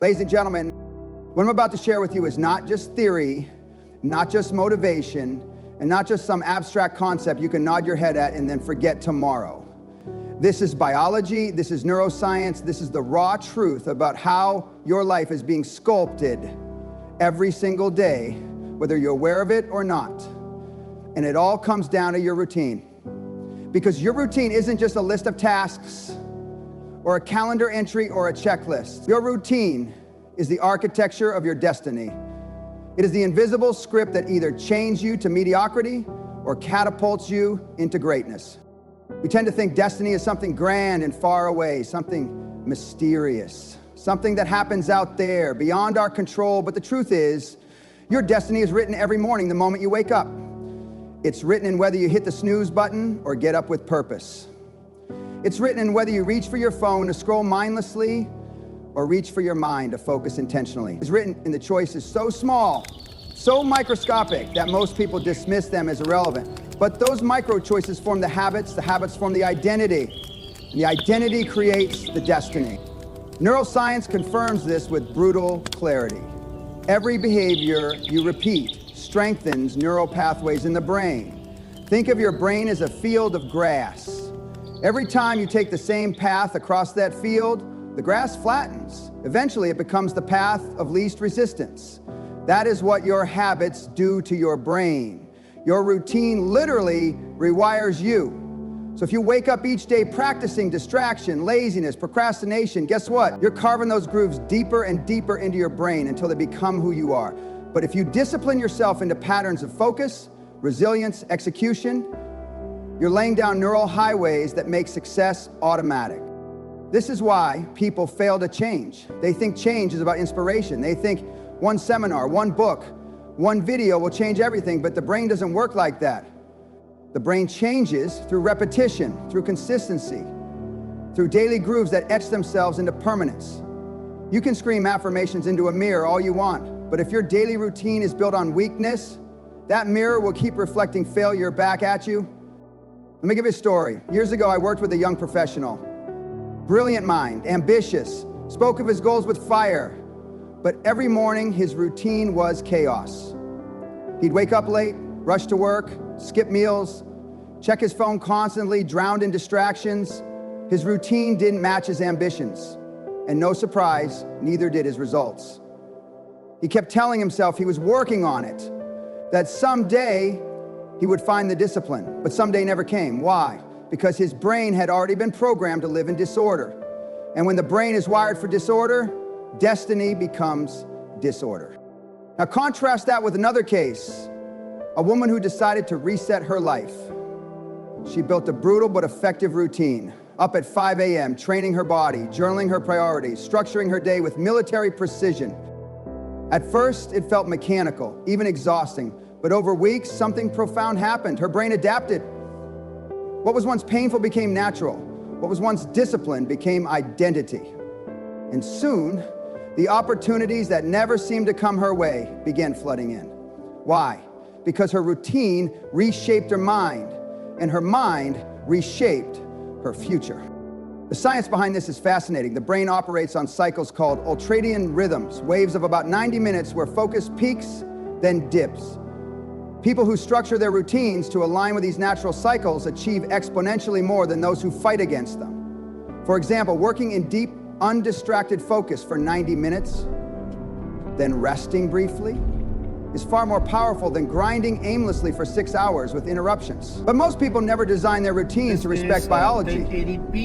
Ladies and gentlemen, what I'm about to share with you is not just theory, not just motivation, and not just some abstract concept you can nod your head at and then forget tomorrow. This is biology, this is neuroscience, this is the raw truth about how your life is being sculpted every single day, whether you're aware of it or not. And it all comes down to your routine. Because your routine isn't just a list of tasks or a calendar entry or a checklist. Your routine is the architecture of your destiny. It is the invisible script that either chains you to mediocrity or catapults you into greatness. We tend to think destiny is something grand and far away, something mysterious, something that happens out there, beyond our control. But the truth is, your destiny is written every morning the moment you wake up. It's written in whether you hit the snooze button or get up with purpose. It's written in whether you reach for your phone to scroll mindlessly or reach for your mind to focus intentionally. It's written in the choices so small, so microscopic that most people dismiss them as irrelevant. But those micro choices form the habits form the identity, and the identity creates the destiny. Neuroscience confirms this with brutal clarity. Every behavior you repeat strengthens neural pathways in the brain. Think of your brain as a field of grass. Every time you take the same path across that field, the grass flattens. Eventually, it becomes the path of least resistance. That is what your habits do to your brain. Your routine literally rewires you. So if you wake up each day practicing distraction, laziness, procrastination, guess what? You're carving those grooves deeper and deeper into your brain until they become who you are. But if you discipline yourself into patterns of focus, resilience, execution, you're laying down neural highways that make success automatic. This is why people fail to change. They think change is about inspiration. They think one seminar, one book, one video will change everything, but the brain doesn't work like that. The brain changes through repetition, through consistency, through daily grooves that etch themselves into permanence. You can scream affirmations into a mirror all you want, but if your daily routine is built on weakness, that mirror will keep reflecting failure back at you. Let me give you a story. Years ago, I worked with a young professional. Brilliant mind, ambitious, spoke of his goals with fire, but every morning his routine was chaos. He'd wake up late, rush to work, skip meals, check his phone constantly, drowned in distractions. His routine didn't match his ambitions, and no surprise, neither did his results. He kept telling himself he was working on it, that someday he would find the discipline, but someday never came. Why? Because his brain had already been programmed to live in disorder. And when the brain is wired for disorder, destiny becomes disorder. Now contrast that with another case, a woman who decided to reset her life. She built a brutal but effective routine. Up at 5 a.m., training her body, journaling her priorities, structuring her day with military precision. At first, it felt mechanical, even exhausting, but over weeks, something profound happened. Her brain adapted. What was once painful became natural. What was once discipline became identity. And soon, the opportunities that never seemed to come her way began flooding in. Why? Because her routine reshaped her mind, and her mind reshaped her future. The science behind this is fascinating. The brain operates on cycles called ultradian rhythms, waves of about 90 minutes where focus peaks, then dips. People who structure their routines to align with these natural cycles achieve exponentially more than those who fight against them. For example, working in deep, undistracted focus for 90 minutes, then resting briefly, is far more powerful than grinding aimlessly for 6 hours with interruptions. But most people never design their routines to respect biology.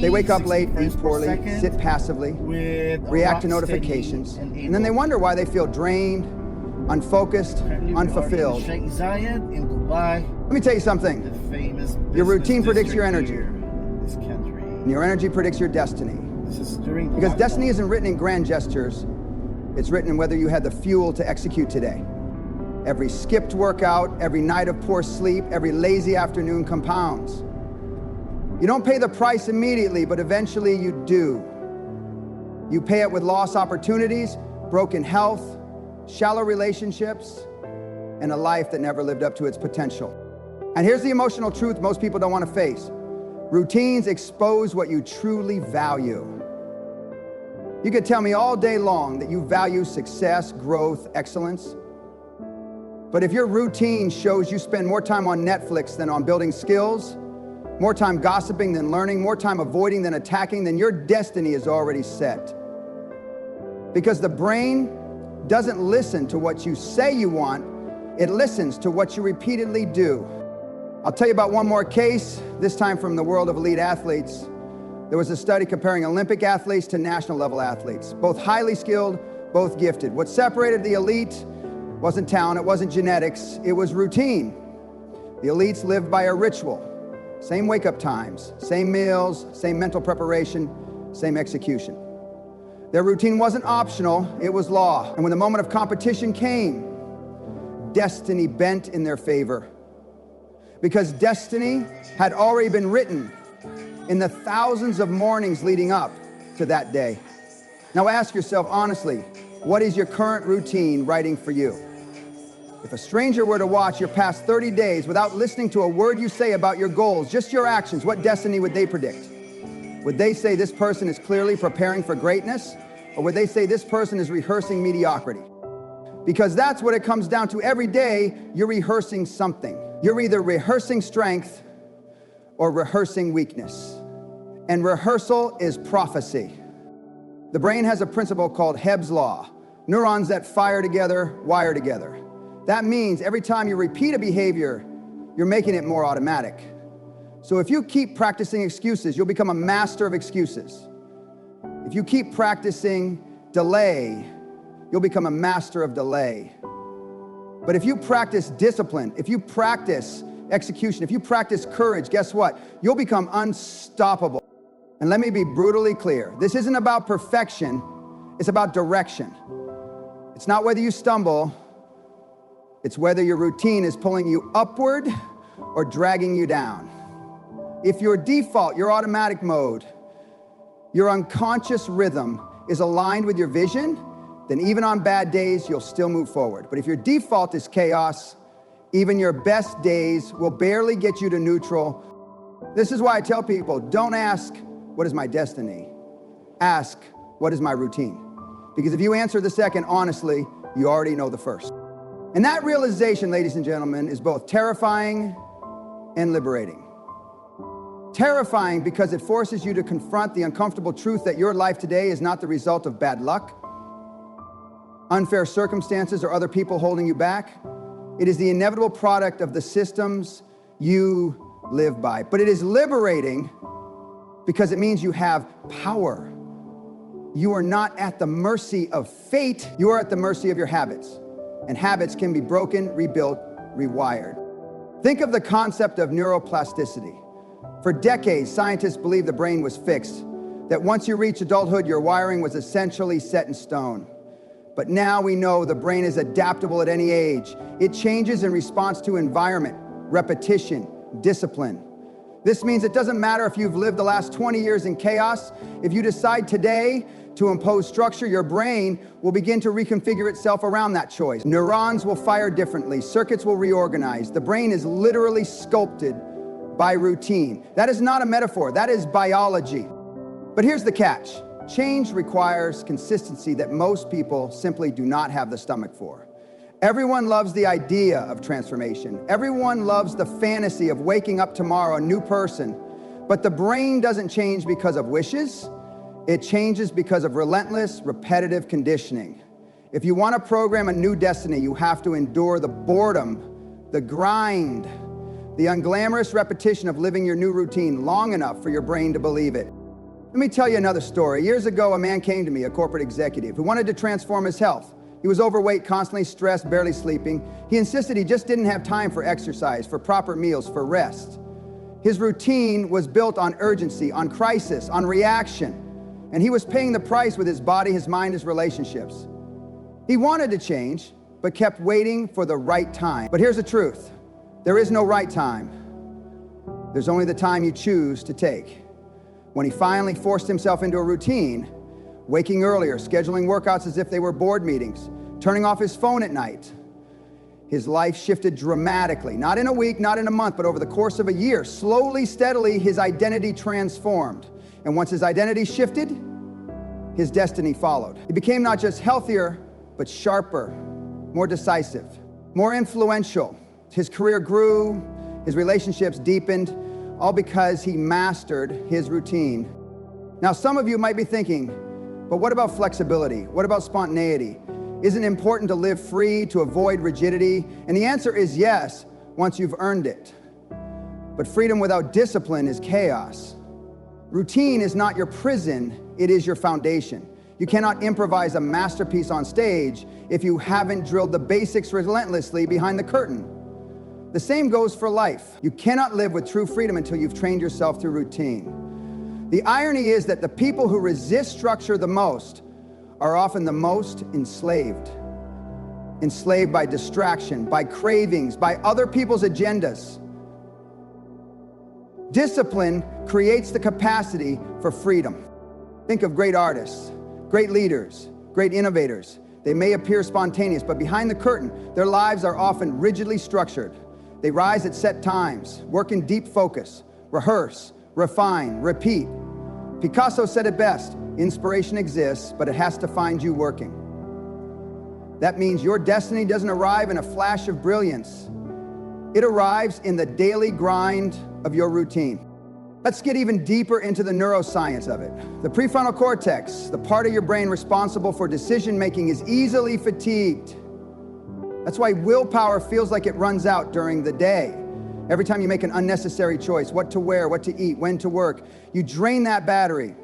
They wake up late, eat poorly, sit passively, react to notifications, and then they wonder why they feel drained, unfocused, unfulfilled. Let me tell you something. Your routine predicts your energy, and your energy predicts your destiny. Because destiny isn't written in grand gestures, it's written in whether you had the fuel to execute today. Every skipped workout, every night of poor sleep, every lazy afternoon compounds. You don't pay the price immediately, but eventually you do. You pay it with lost opportunities, broken health, shallow relationships, and a life that never lived up to its potential. And here's the emotional truth most people don't want to face. Routines expose what you truly value. You could tell me all day long that you value success, growth, excellence. But if your routine shows you spend more time on Netflix than on building skills, more time gossiping than learning, more time avoiding than attacking, then your destiny is already set. Because the brain doesn't listen to what you say you want, it listens to what you repeatedly do. I'll tell you about one more case, this time from the world of elite athletes. There was a study comparing Olympic athletes to national level athletes, both highly skilled, both gifted. What separated the elite wasn't talent, it wasn't genetics, it was routine. The elites lived by a ritual. Same wake-up times, same meals, same mental preparation, same execution. Their routine wasn't optional, it was law. And when the moment of competition came, destiny bent in their favor. Because destiny had already been written in the thousands of mornings leading up to that day. Now ask yourself honestly, what is your current routine writing for you? If a stranger were to watch your past 30 days without listening to a word you say about your goals, just your actions, what destiny would they predict? Would they say this person is clearly preparing for greatness? Or would they say this person is rehearsing mediocrity? Because that's what it comes down to. Every day, you're rehearsing something. You're either rehearsing strength or rehearsing weakness. And rehearsal is prophecy. The brain has a principle called Hebb's law. Neurons that fire together, wire together. That means every time you repeat a behavior, you're making it more automatic. So if you keep practicing excuses, you'll become a master of excuses. If you keep practicing delay, you'll become a master of delay. But if you practice discipline, if you practice execution, if you practice courage, guess what? You'll become unstoppable. And let me be brutally clear. This isn't about perfection, it's about direction. It's not whether you stumble, it's whether your routine is pulling you upward or dragging you down. If your default, your automatic mode, your unconscious rhythm is aligned with your vision, then even on bad days, you'll still move forward. But if your default is chaos, even your best days will barely get you to neutral. This is why I tell people, don't ask, what is my destiny? Ask, what is my routine? Because if you answer the second honestly, you already know the first. And that realization, ladies and gentlemen, is both terrifying and liberating. Terrifying because it forces you to confront the uncomfortable truth that your life today is not the result of bad luck, unfair circumstances, or other people holding you back. It is the inevitable product of the systems you live by. But it is liberating because it means you have power. You are not at the mercy of fate, you are at the mercy of your habits. And habits can be broken, rebuilt, rewired. Think of the concept of neuroplasticity. For decades, scientists believed the brain was fixed, that once you reach adulthood, your wiring was essentially set in stone. But now we know the brain is adaptable at any age. It changes in response to environment, repetition, discipline. This means it doesn't matter if you've lived the last 20 years in chaos. If you decide today to impose structure, your brain will begin to reconfigure itself around that choice. Neurons will fire differently, circuits will reorganize. The brain is literally sculpted by routine. That is not a metaphor, that is biology. But here's the catch. Change requires consistency that most people simply do not have the stomach for. Everyone loves the idea of transformation. Everyone loves the fantasy of waking up tomorrow a new person. But the brain doesn't change because of wishes. It changes because of relentless, repetitive conditioning. If you want to program a new destiny, you have to endure the boredom, the grind, the unglamorous repetition of living your new routine long enough for your brain to believe it. Let me tell you another story. Years ago, a man came to me, a corporate executive, who wanted to transform his health. He was overweight, constantly stressed, barely sleeping. He insisted he just didn't have time for exercise, for proper meals, for rest. His routine was built on urgency, on crisis, on reaction. And he was paying the price with his body, his mind, his relationships. He wanted to change, but kept waiting for the right time. But here's the truth. There is no right time. There's only the time you choose to take. When he finally forced himself into a routine, waking earlier, scheduling workouts as if they were board meetings, turning off his phone at night, his life shifted dramatically. Not in a week, not in a month, but over the course of a year. Slowly, steadily, his identity transformed. And once his identity shifted, his destiny followed. He became not just healthier, but sharper, more decisive, more influential. His career grew, his relationships deepened, all because he mastered his routine. Now, some of you might be thinking, but what about flexibility? What about spontaneity? Isn't it important to live free, to avoid rigidity? And the answer is yes, once you've earned it. But freedom without discipline is chaos. Routine is not your prison, it is your foundation. You cannot improvise a masterpiece on stage if you haven't drilled the basics relentlessly behind the curtain. The same goes for life. You cannot live with true freedom until you've trained yourself through routine. The irony is that the people who resist structure the most are often the most enslaved. Enslaved by distraction, by cravings, by other people's agendas. Discipline creates the capacity for freedom. Think of great artists, great leaders, great innovators. They may appear spontaneous, but behind the curtain, their lives are often rigidly structured. They rise at set times, work in deep focus, rehearse, refine, repeat. Picasso said it best, inspiration exists, but it has to find you working. That means your destiny doesn't arrive in a flash of brilliance. It arrives in the daily grind of your routine. Let's get even deeper into the neuroscience of it. The prefrontal cortex, the part of your brain responsible for decision making, is easily fatigued. That's why willpower feels like it runs out during the day. Every time you make an unnecessary choice, what to wear, what to eat, when to work, you drain that battery.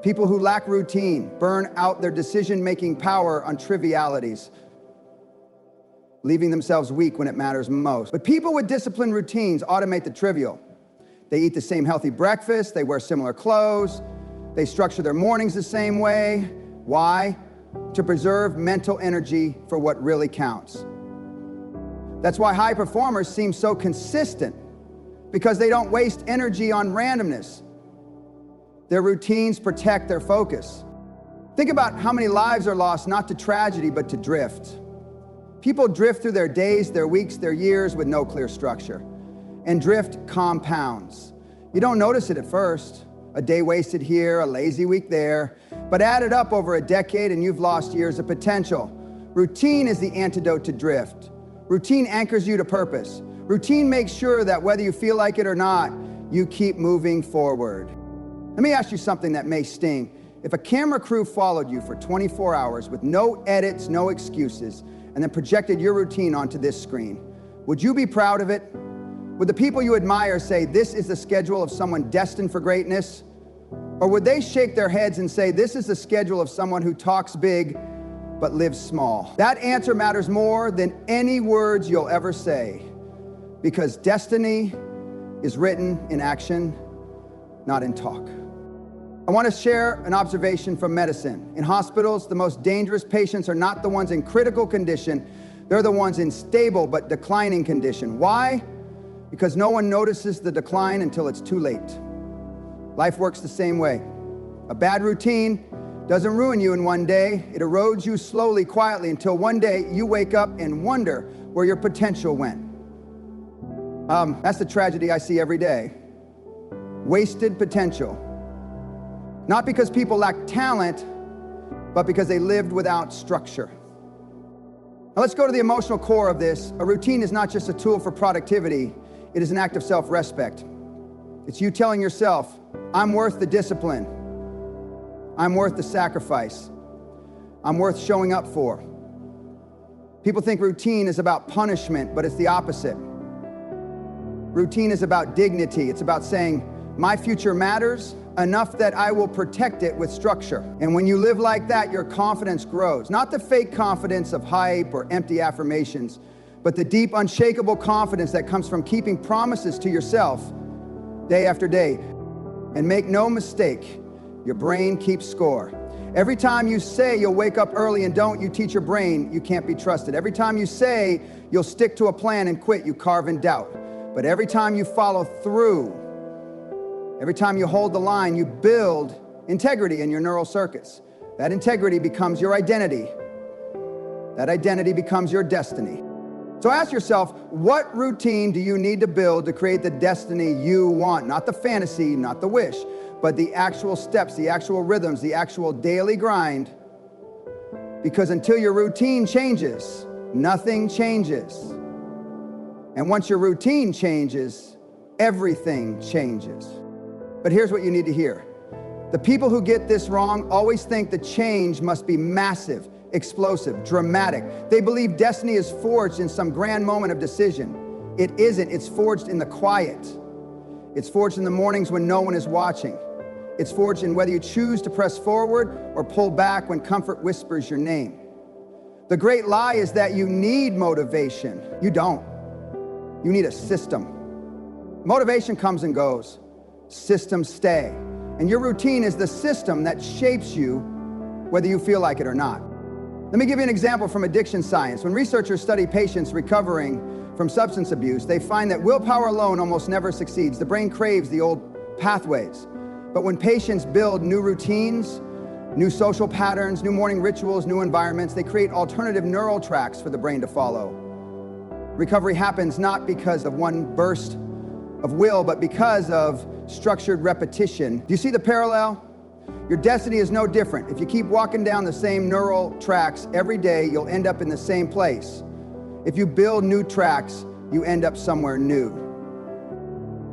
People who lack routine burn out their decision-making power on trivialities, leaving themselves weak when it matters most. But people with disciplined routines automate the trivial. They eat the same healthy breakfast, they wear similar clothes, they structure their mornings the same way. Why? To preserve mental energy for what really counts. That's why high performers seem so consistent, because they don't waste energy on randomness. Their routines protect their focus. Think about how many lives are lost not to tragedy, but to drift. People drift through their days, their weeks, their years with no clear structure. And drift compounds. You don't notice it at first. A day wasted here, a lazy week there, but add it up over a decade and you've lost years of potential. Routine is the antidote to drift. Routine anchors you to purpose. Routine makes sure that whether you feel like it or not, you keep moving forward. Let me ask you something that may sting. If a camera crew followed you for 24 hours with no edits, no excuses, and then projected your routine onto this screen, would you be proud of it? Would the people you admire say, this is the schedule of someone destined for greatness? Or would they shake their heads and say, this is the schedule of someone who talks big but lives small? That answer matters more than any words you'll ever say, because destiny is written in action, not in talk. I want to share an observation from medicine. In hospitals, the most dangerous patients are not the ones in critical condition, they're the ones in stable but declining condition. Why? Because no one notices the decline until it's too late. Life works the same way. A bad routine doesn't ruin you in one day. It erodes you slowly, quietly, until one day you wake up and wonder where your potential went. That's the tragedy I see every day. Wasted potential. Not because people lack talent, but because they lived without structure. Now let's go to the emotional core of this. A routine is not just a tool for productivity. It is an act of self-respect. It's you telling yourself, I'm worth the discipline. I'm worth the sacrifice. I'm worth showing up for. People think routine is about punishment, but it's the opposite. Routine is about dignity. It's about saying, my future matters enough that I will protect it with structure. And when you live like that, your confidence grows. Not the fake confidence of hype or empty affirmations, but the deep, unshakable confidence that comes from keeping promises to yourself day after day. And make no mistake, your brain keeps score. Every time you say you'll wake up early and don't, you teach your brain you can't be trusted. Every time you say you'll stick to a plan and quit, you carve in doubt. But every time you follow through, every time you hold the line, you build integrity in your neural circuits. That integrity becomes your identity. That identity becomes your destiny. So ask yourself, what routine do you need to build to create the destiny you want? Not the fantasy, not the wish, but the actual steps, the actual rhythms, the actual daily grind. Because until your routine changes, nothing changes. And once your routine changes, everything changes. But here's what you need to hear. The people who get this wrong always think the change must be massive, explosive, dramatic. They believe destiny is forged in some grand moment of decision. It isn't. It's forged in the quiet. It's forged in the mornings when no one is watching. It's forged in whether you choose to press forward or pull back when comfort whispers your name. The great lie is that you need motivation. You don't. You need a system. Motivation comes and goes. Systems stay. And your routine is the system that shapes you whether you feel like it or not. Let me give you an example from addiction science. When researchers study patients recovering from substance abuse, they find that willpower alone almost never succeeds. The brain craves the old pathways. But when patients build new routines, new social patterns, new morning rituals, new environments, they create alternative neural tracks for the brain to follow. Recovery happens not because of one burst of will, but because of structured repetition. Do you see the parallel? Your destiny is no different. If you keep walking down the same neural tracks every day, you'll end up in the same place. If you build new tracks, you end up somewhere new.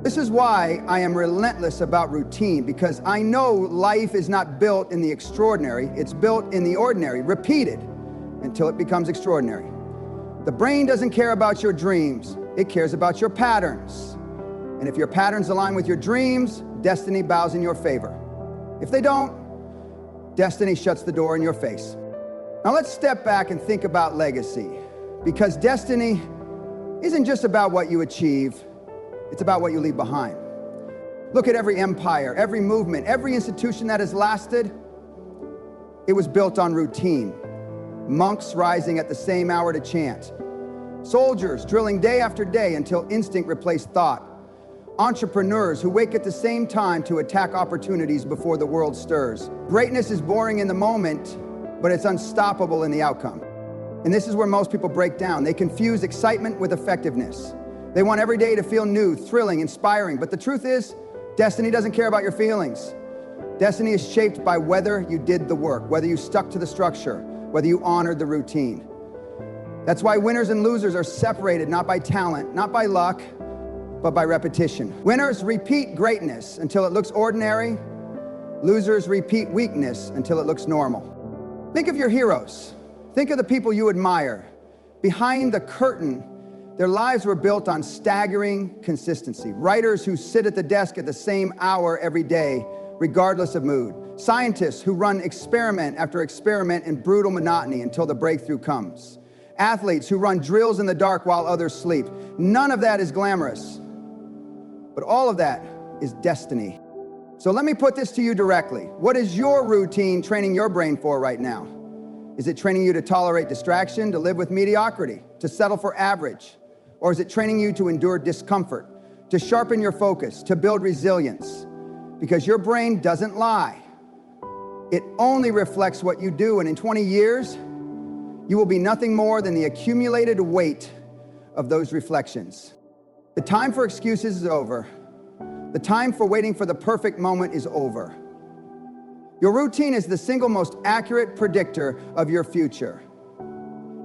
This is why I am relentless about routine, because I know life is not built in the extraordinary, it's built in the ordinary, repeated until it becomes extraordinary. The brain doesn't care about your dreams, it cares about your patterns. And if your patterns align with your dreams, destiny bows in your favor. If they don't, destiny shuts the door in your face. Now let's step back and think about legacy, because destiny isn't just about what you achieve, it's about what you leave behind. Look at every empire, every movement, every institution that has lasted. It was built on routine. Monks rising at the same hour to chant. Soldiers drilling day after day until instinct replaced thought. Entrepreneurs who wake at the same time to attack opportunities before the world stirs. Greatness is boring in the moment, but it's unstoppable in the outcome. And this is where most people break down. They confuse excitement with effectiveness. They want every day to feel new, thrilling, inspiring. But the truth is, destiny doesn't care about your feelings. Destiny is shaped by whether you did the work, whether you stuck to the structure, whether you honored the routine. That's why winners and losers are separated, not by talent, not by luck, but by repetition. Winners repeat greatness until it looks ordinary. Losers repeat weakness until it looks normal. Think of your heroes. Think of the people you admire. Behind the curtain, their lives were built on staggering consistency. Writers who sit at the desk at the same hour every day, regardless of mood. Scientists who run experiment after experiment in brutal monotony until the breakthrough comes. Athletes who run drills in the dark while others sleep. None of that is glamorous, but all of that is destiny. So let me put this to you directly. What is your routine training your brain for right now? Is it training you to tolerate distraction, to live with mediocrity, to settle for average? Or is it training you to endure discomfort, to sharpen your focus, to build resilience? Because your brain doesn't lie. It only reflects what you do, and in 20 years, you will be nothing more than the accumulated weight of those reflections. The time for excuses is over. The time for waiting for the perfect moment is over. Your routine is the single most accurate predictor of your future.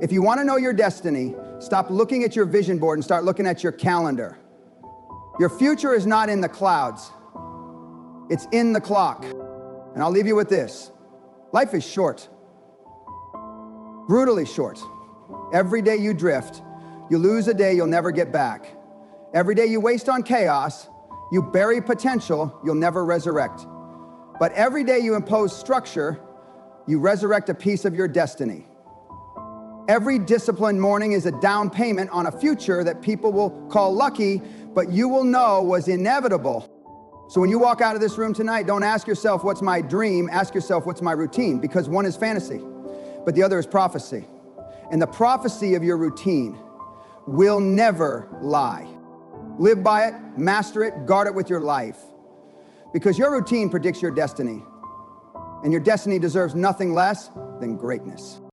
If you want to know your destiny, stop looking at your vision board and start looking at your calendar. Your future is not in the clouds. It's in the clock. And I'll leave you with this. Life is short. Brutally short. Every day you drift, you lose a day you'll never get back. Every day you waste on chaos, you bury potential you'll never resurrect. But every day you impose structure, you resurrect a piece of your destiny. Every disciplined morning is a down payment on a future that people will call lucky, but you will know was inevitable. So when you walk out of this room tonight, don't ask yourself, what's my dream? Ask yourself, what's my routine? Because one is fantasy, but the other is prophecy. And the prophecy of your routine will never lie. Live by it, master it, guard it with your life. Because your routine predicts your destiny, and your destiny deserves nothing less than greatness.